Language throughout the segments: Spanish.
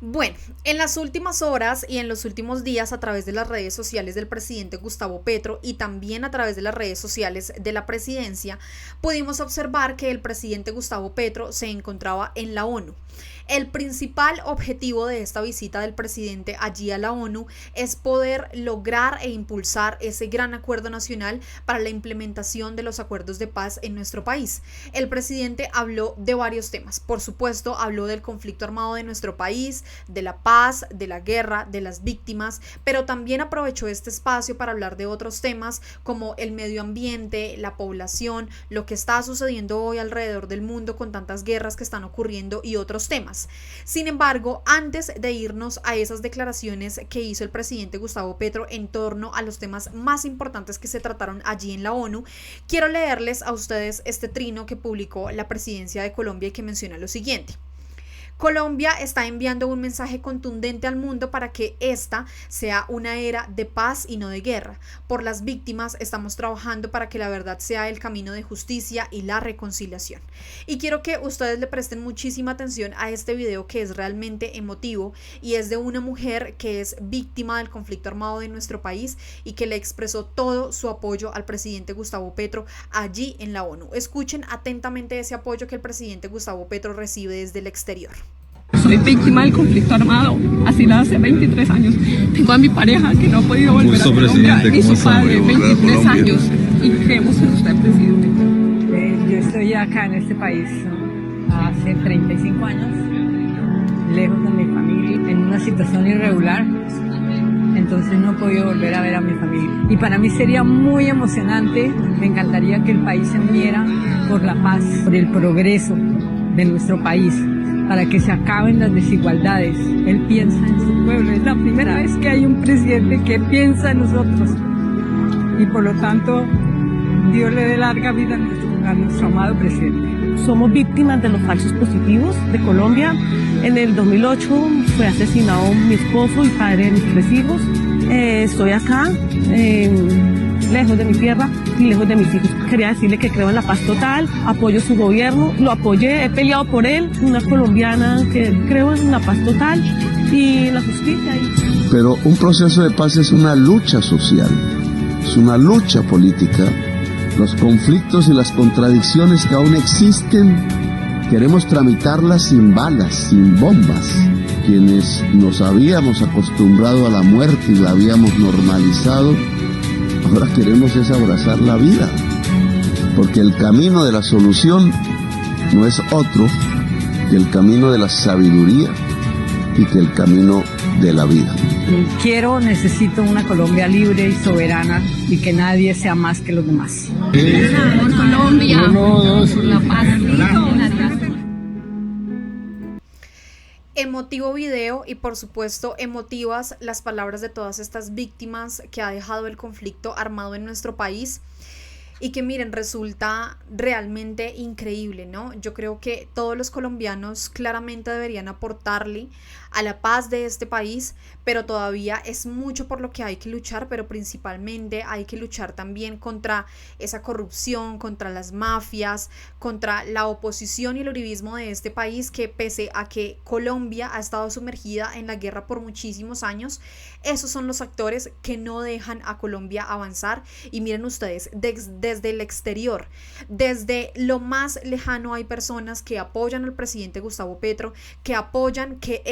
Bueno, en las últimas horas y en los últimos días a través de las redes sociales del presidente Gustavo Petro y también a través de las redes sociales de la presidencia, pudimos observar que el presidente Gustavo Petro se encontraba en la ONU. El principal objetivo de esta visita del presidente allí a la ONU es poder lograr e impulsar ese gran acuerdo nacional para la implementación de los acuerdos de paz en nuestro país. El presidente habló de varios temas. Por supuesto, habló del conflicto armado de nuestro país, de la paz, de la guerra, de las víctimas, pero también aprovechó este espacio para hablar de otros temas como el medio ambiente, la población, lo que está sucediendo hoy alrededor del mundo con tantas guerras que están ocurriendo y otros temas. Sin embargo, antes de irnos a esas declaraciones que hizo el presidente Gustavo Petro en torno a los temas más importantes que se trataron allí en la ONU, quiero leerles a ustedes este trino que publicó la presidencia de Colombia y que menciona lo siguiente. Colombia está enviando un mensaje contundente al mundo para que esta sea una era de paz y no de guerra. Por las víctimas estamos trabajando para que la verdad sea el camino de justicia y la reconciliación. Y quiero que ustedes le presten muchísima atención a este video que es realmente emotivo y es de una mujer que es víctima del conflicto armado de nuestro país y que le expresó todo su apoyo al presidente Gustavo Petro allí en la ONU. Escuchen atentamente ese apoyo que el presidente Gustavo Petro recibe desde el exterior. Soy víctima del conflicto armado, así hace 23 años. Tengo a mi pareja que no ha podido volver a Colombia, y su padre, 23 años. Y creemos en usted, presidente. Yo estoy acá en este país hace 35 años, lejos de mi familia, en una situación irregular. Entonces no he podido volver a ver a mi familia. Y para mí sería muy emocionante, me encantaría que el país se uniera por la paz, por el progreso de nuestro país, para que se acaben las desigualdades. Él piensa en su pueblo. Es la primera vez que hay un presidente que piensa en nosotros. Y por lo tanto, Dios le dé larga vida a nuestro amado presidente. Somos víctimas de los falsos positivos de Colombia. En el 2008 fue asesinado mi esposo y padre de mis 3 hijos. Estoy acá, lejos de mi tierra y lejos de mis hijos. Quería decirle que creo en la paz total, apoyo su gobierno, lo apoyé, he peleado por él, una colombiana que creo en la paz total y en la justicia. Pero un proceso de paz es una lucha social, es una lucha política. Los conflictos y las contradicciones que aún existen, queremos tramitarlas sin balas, sin bombas. Quienes nos habíamos acostumbrado a la muerte y la habíamos normalizado, ahora queremos es abrazar la vida, porque el camino de la solución no es otro que el camino de la sabiduría y que el camino de la vida. Necesito una Colombia libre y soberana y que nadie sea más que los demás. Por Colombia, por la paz. Emotivo video y por supuesto emotivas las palabras de todas estas víctimas que ha dejado el conflicto armado en nuestro país y que miren, resulta realmente increíble, ¿no? Yo creo que todos los colombianos claramente deberían aportarle a la paz de este país, pero todavía es mucho por lo que hay que luchar, pero principalmente hay que luchar también contra esa corrupción, contra las mafias, contra la oposición y el uribismo de este país, que pese a que Colombia ha estado sumergida en la guerra por muchísimos años, esos son los actores que no dejan a Colombia avanzar. Y miren ustedes, desde el exterior, desde lo más lejano, hay personas que apoyan al presidente Gustavo Petro, que apoyan que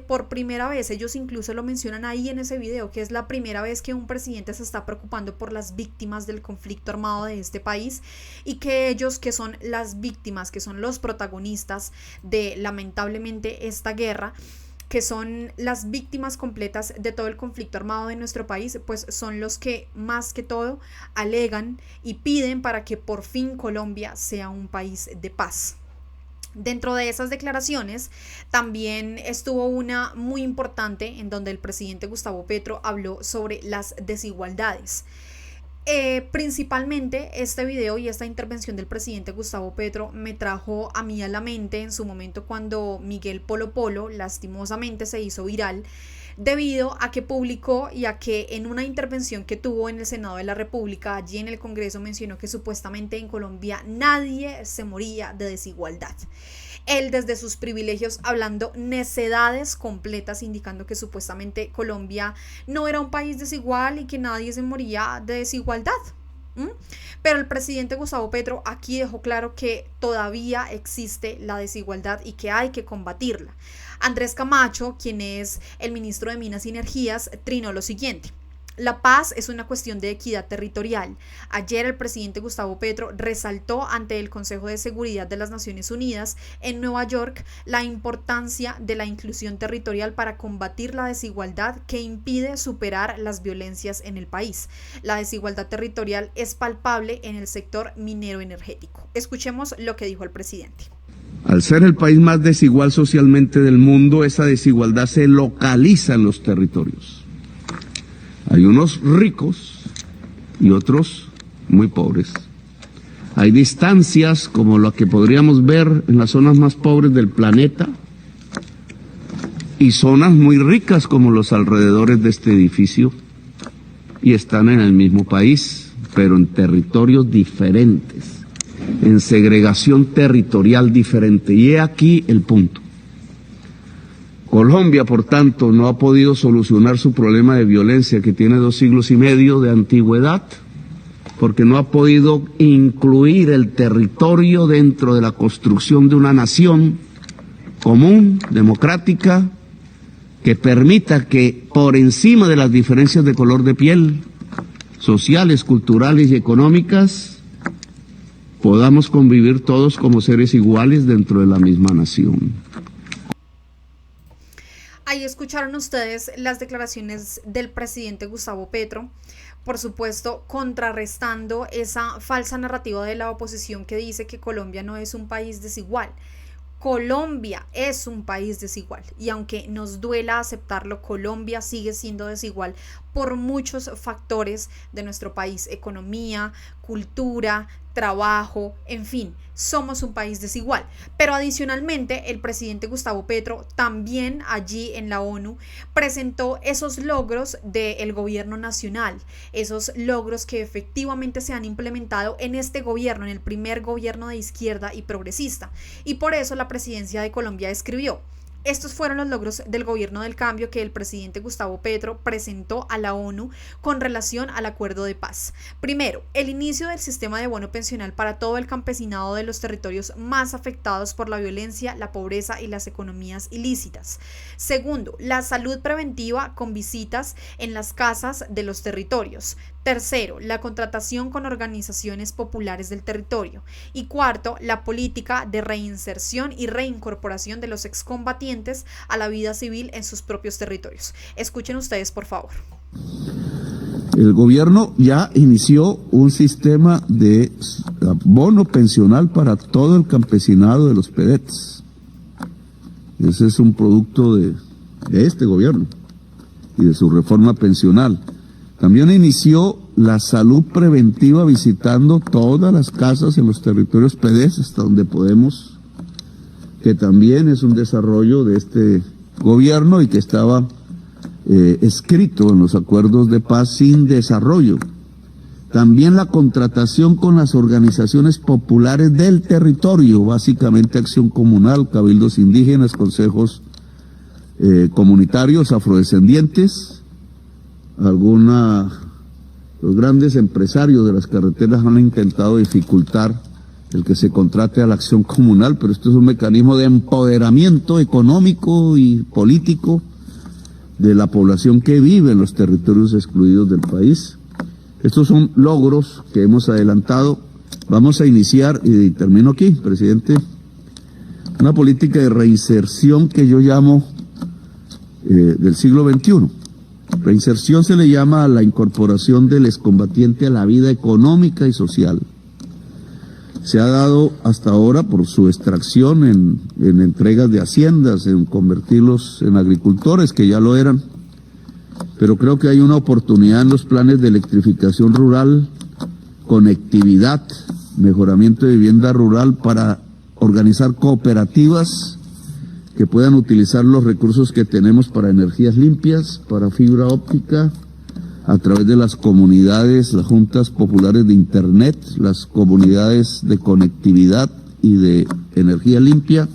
por primera vez, ellos incluso lo mencionan ahí en ese video, que es la primera vez que un presidente se está preocupando por las víctimas del conflicto armado de este país, y que ellos, que son las víctimas, que son los protagonistas de lamentablemente esta guerra, que son las víctimas completas de todo el conflicto armado de nuestro país, pues son los que más que todo alegan y piden para que por fin Colombia sea un país de paz. Dentro de esas declaraciones también estuvo una muy importante en donde el presidente Gustavo Petro habló sobre las desigualdades. Principalmente este video y esta intervención del presidente Gustavo Petro me trajo a mí a la mente en su momento cuando Miguel Polo Polo lastimosamente se hizo viral debido a que publicó y a que en una intervención que tuvo en el Senado de la República, allí en el Congreso, mencionó que supuestamente en Colombia nadie se moría de desigualdad. Él desde sus privilegios hablando necedades completas, indicando que supuestamente Colombia no era un país desigual y que nadie se moría de desigualdad. Pero el presidente Gustavo Petro aquí dejó claro que todavía existe la desigualdad y que hay que combatirla. Andrés Camacho, quien es el ministro de Minas y Energías, trinó lo siguiente: la paz es una cuestión de equidad territorial. Ayer el presidente Gustavo Petro resaltó ante el Consejo de Seguridad de las Naciones Unidas en Nueva York la importancia de la inclusión territorial para combatir la desigualdad que impide superar las violencias en el país. La desigualdad territorial es palpable en el sector minero energético. Escuchemos lo que dijo el presidente. Al ser el país más desigual socialmente del mundo, esa desigualdad se localiza en los territorios. Hay unos ricos y otros muy pobres. Hay distancias como la que podríamos ver en las zonas más pobres del planeta y zonas muy ricas como los alrededores de este edificio, y están en el mismo país, pero en territorios diferentes, en segregación territorial diferente. Y he aquí el punto. Colombia, por tanto, no ha podido solucionar su problema de violencia que tiene 2 siglos y medio de antigüedad, porque no ha podido incluir el territorio dentro de la construcción de una nación común, democrática, que permita que por encima de las diferencias de color de piel, sociales, culturales y económicas, podamos convivir todos como seres iguales dentro de la misma nación. Ahí escucharon ustedes las declaraciones del presidente Gustavo Petro, por supuesto contrarrestando esa falsa narrativa de la oposición que dice que Colombia no es un país desigual. Colombia es un país desigual y aunque nos duela aceptarlo, Colombia sigue siendo desigual por muchos factores de nuestro país: economía, cultura, trabajo, en fin, somos un país desigual. Pero adicionalmente, el presidente Gustavo Petro también allí en la ONU presentó esos logros del gobierno nacional, esos logros que efectivamente se han implementado en este gobierno, en el primer gobierno de izquierda y progresista. Y por eso la presidencia de Colombia escribió: estos fueron los logros del gobierno del cambio que el presidente Gustavo Petro presentó a la ONU con relación al acuerdo de paz. Primero, el inicio del sistema de bono pensional para todo el campesinado de los territorios más afectados por la violencia, la pobreza y las economías ilícitas. Segundo, la salud preventiva con visitas en las casas de los territorios. Tercero, la contratación con organizaciones populares del territorio. Y cuarto, la política de reinserción y reincorporación de los excombatientes a la vida civil en sus propios territorios. Escuchen ustedes, por favor. El gobierno ya inició un sistema de bono pensional para todo el campesinado de los PEDETs. Ese es un producto de este gobierno y de su reforma pensional. También inició la salud preventiva visitando todas las casas en los territorios PEDES hasta donde podemos, que también es un desarrollo de este gobierno y que estaba escrito en los acuerdos de paz sin desarrollo. También la contratación con las organizaciones populares del territorio, básicamente Acción Comunal, cabildos indígenas, consejos comunitarios, afrodescendientes. Los grandes empresarios de las carreteras han intentado dificultar el que se contrate a la acción comunal, pero esto es un mecanismo de empoderamiento económico y político de la población que vive en los territorios excluidos del país. Estos son logros que hemos adelantado. Vamos a iniciar, y termino aquí, presidente, una política de reinserción que yo llamo del siglo XXI. Reinserción se le llama a la incorporación del excombatiente a la vida económica y social. Se ha dado hasta ahora por su extracción en entregas de haciendas, en convertirlos en agricultores, que ya lo eran. Pero creo que hay una oportunidad en los planes de electrificación rural, conectividad, mejoramiento de vivienda rural para organizar cooperativas que puedan utilizar los recursos que tenemos para energías limpias, para fibra óptica, a través de las comunidades, las juntas populares de internet, las comunidades de conectividad y de energía limpia,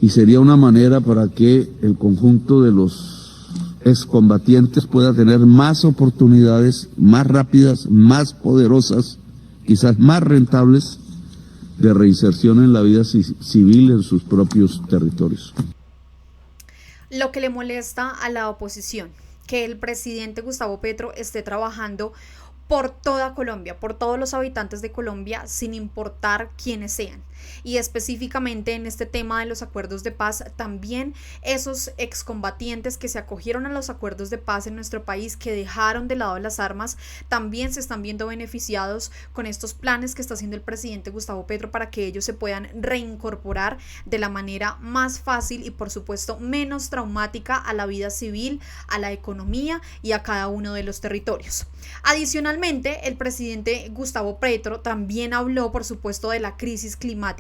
y sería una manera para que el conjunto de los excombatientes pueda tener más oportunidades, más rápidas, más poderosas, quizás más rentables, de reinserción en la vida civil en sus propios territorios. Lo que le molesta a la oposición, que el presidente Gustavo Petro esté trabajando por toda Colombia, por todos los habitantes de Colombia, sin importar quiénes sean. Y específicamente en este tema de los acuerdos de paz, también esos excombatientes que se acogieron a los acuerdos de paz en nuestro país, que dejaron de lado las armas, también se están viendo beneficiados con estos planes que está haciendo el presidente Gustavo Petro para que ellos se puedan reincorporar de la manera más fácil y por supuesto menos traumática a la vida civil, a la economía y a cada uno de los territorios. Adicionalmente, el presidente Gustavo Petro también habló, por supuesto, de la crisis climática,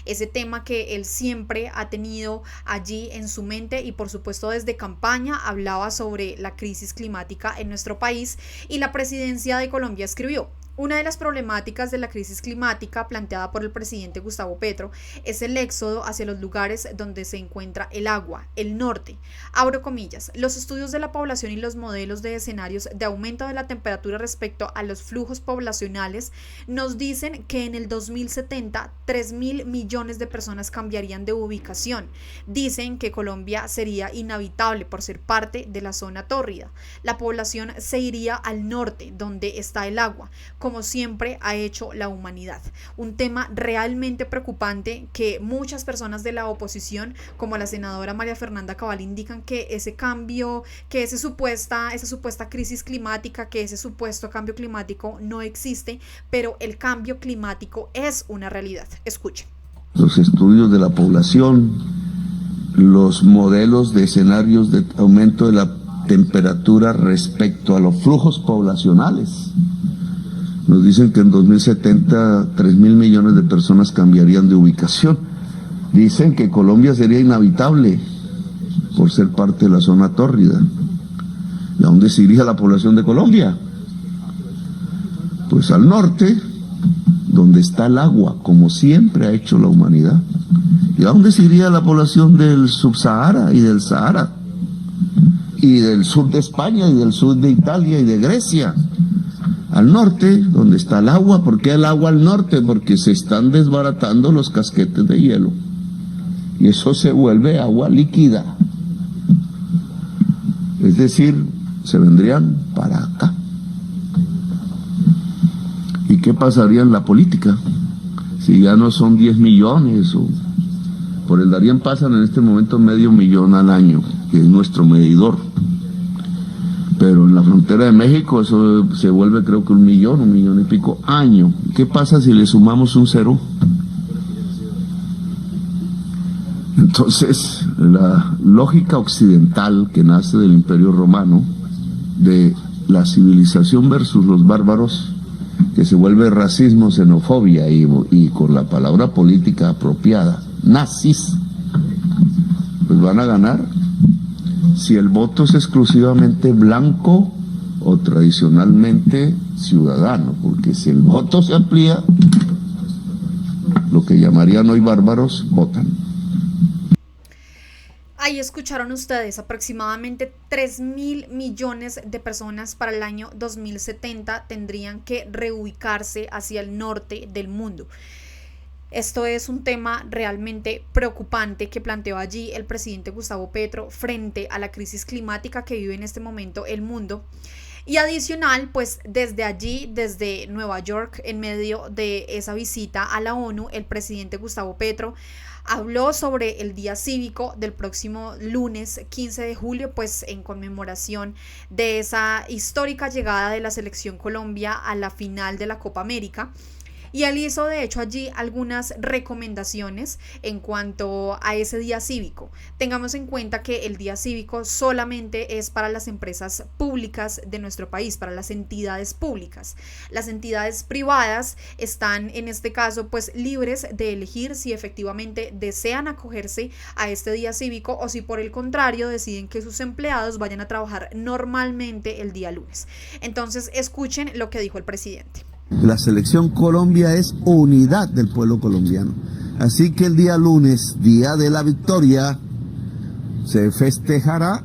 ese tema que él siempre ha tenido allí en su mente y por supuesto desde campaña hablaba sobre la crisis climática en nuestro país, y la presidencia de Colombia escribió: una de las problemáticas de la crisis climática planteada por el presidente Gustavo Petro es el éxodo hacia los lugares donde se encuentra el agua, el norte. Abro comillas, los estudios de la población y los modelos de escenarios de aumento de la temperatura respecto a los flujos poblacionales nos dicen que en el 2070 3.000 millones de personas cambiarían de ubicación. Dicen que Colombia sería inhabitable por ser parte de la zona tórrida. La población se iría al norte, donde está el agua, como siempre ha hecho la humanidad. Un tema realmente preocupante que muchas personas de la oposición, como la senadora María Fernanda Cabal, indican que ese cambio, que esa supuesta crisis climática, que ese supuesto cambio climático no existe, pero el cambio climático es una realidad. Escuchen. Los estudios de la población, los modelos de escenarios de aumento de la temperatura respecto a los flujos poblacionales, nos dicen que en 2070 3.000 millones de personas cambiarían de ubicación. Dicen que Colombia sería inhabitable por ser parte de la zona tórrida. ¿Y a dónde se iría la población de Colombia? Pues al norte, donde está el agua, como siempre ha hecho la humanidad. ¿Y a dónde se iría la población del subsahara y del Sahara? Y del sur de España y del sur de Italia y de Grecia. Al norte, donde está el agua. ¿Por qué el agua al norte? Porque se están desbaratando los casquetes de hielo. Y eso se vuelve agua líquida. Es decir, se vendrían para acá. ¿Y qué pasaría en la política? Si ya no son 10 millones, o por el Darién pasan en este momento 500,000 al año, que es nuestro medidor. Pero en la frontera de México eso se vuelve, creo que 1 millón y pico año. ¿Qué pasa si le sumamos un cero? Entonces, la lógica occidental que nace del Imperio Romano, de la civilización versus los bárbaros, que se vuelve racismo, xenofobia y con la palabra política apropiada, nazis, pues van a ganar si el voto es exclusivamente blanco o tradicionalmente ciudadano, porque si el voto se amplía, lo que llamarían hoy bárbaros votan. Ahí escucharon ustedes, aproximadamente 3.000 millones de personas para el año 2070 tendrían que reubicarse hacia el norte del mundo. Esto es un tema realmente preocupante que planteó allí el presidente Gustavo Petro frente a la crisis climática que vive en este momento el mundo. Y adicional, pues desde allí, desde Nueva York, en medio de esa visita a la ONU, el presidente Gustavo Petro habló sobre el día cívico del próximo lunes 15 de julio, pues en conmemoración de esa histórica llegada de la selección Colombia a la final de la Copa América. Y él hizo de hecho allí algunas recomendaciones en cuanto a ese día cívico. Tengamos en cuenta que el día cívico solamente es para las empresas públicas de nuestro país, para las entidades públicas. Las entidades privadas están en este caso pues libres de elegir si efectivamente desean acogerse a este día cívico o si por el contrario deciden que sus empleados vayan a trabajar normalmente el día lunes. Entonces escuchen lo que dijo el presidente. La selección Colombia es unidad del pueblo colombiano. Así que el día lunes, día de la victoria, se festejará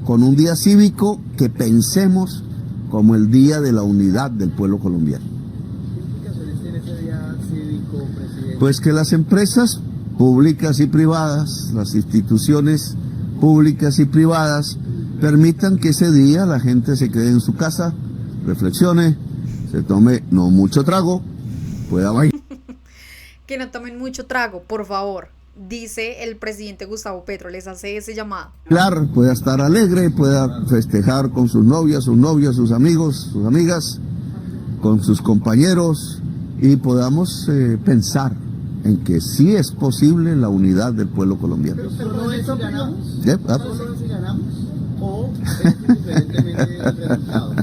con un día cívico que pensemos como el día de la unidad del pueblo colombiano. ¿Qué implicaciones tiene ese día cívico, presidente? Pues que las empresas públicas y privadas, las instituciones públicas y privadas, permitan que ese día la gente se quede en su casa, reflexione, se tome no mucho trago, pueda bailar. Que no tomen mucho trago, por favor, dice el presidente Gustavo Petro, les hace ese llamado. Pueda estar alegre, pueda festejar con sus novias, sus novios, sus amigos, sus amigas, con sus compañeros, y podamos pensar en que sí es posible la unidad del pueblo colombiano. ¿Solo es si ganamos? ¿Solo es si ganamos? ¿O es diferentemente resultado?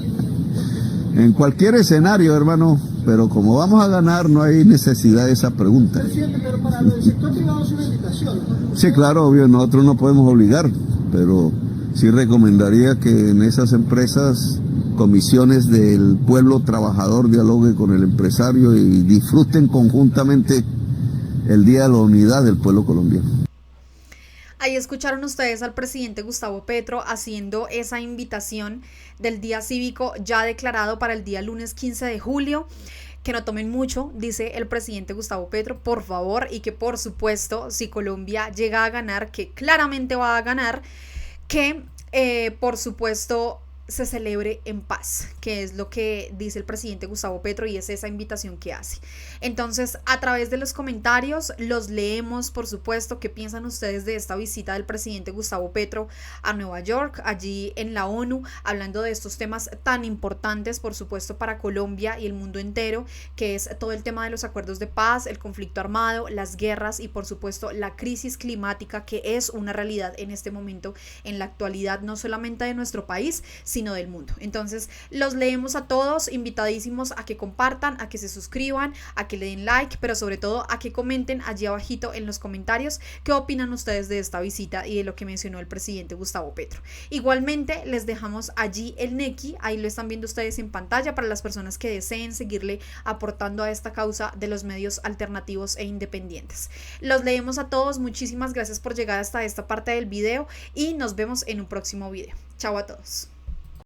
En cualquier escenario, hermano, pero como vamos a ganar, no hay necesidad de esa pregunta. Presidente, pero para lo del sector privado es una invitación, ¿no? Sí, claro, obvio, nosotros no podemos obligar, pero sí recomendaría que en esas empresas, comisiones del pueblo trabajador dialoguen con el empresario y disfruten conjuntamente el Día de la Unidad del pueblo colombiano. Ahí escucharon ustedes al presidente Gustavo Petro haciendo esa invitación del día cívico ya declarado para el día lunes 15 de julio. Que no tomen mucho, dice el presidente Gustavo Petro, por favor, y que por supuesto, si Colombia llega a ganar, que claramente va a ganar, que por supuesto se celebre en paz, que es lo que dice el presidente Gustavo Petro y es esa invitación que hace. Entonces, a través de los comentarios los leemos, por supuesto, qué piensan ustedes de esta visita del presidente Gustavo Petro a Nueva York, allí en la ONU, hablando de estos temas tan importantes, por supuesto, para Colombia y el mundo entero, que es todo el tema de los acuerdos de paz, el conflicto armado, las guerras y, por supuesto, la crisis climática, que es una realidad en este momento, en la actualidad, no solamente de nuestro país, sino del mundo. Entonces, los leemos a todos, invitadísimos a que compartan, a que se suscriban, a que le den like, pero sobre todo a que comenten allí abajito en los comentarios qué opinan ustedes de esta visita y de lo que mencionó el presidente Gustavo Petro. Igualmente, les dejamos allí el Nequi, ahí lo están viendo ustedes en pantalla para las personas que deseen seguirle aportando a esta causa de los medios alternativos e independientes. Los leemos a todos, muchísimas gracias por llegar hasta esta parte del video y nos vemos en un próximo video. Chao a todos.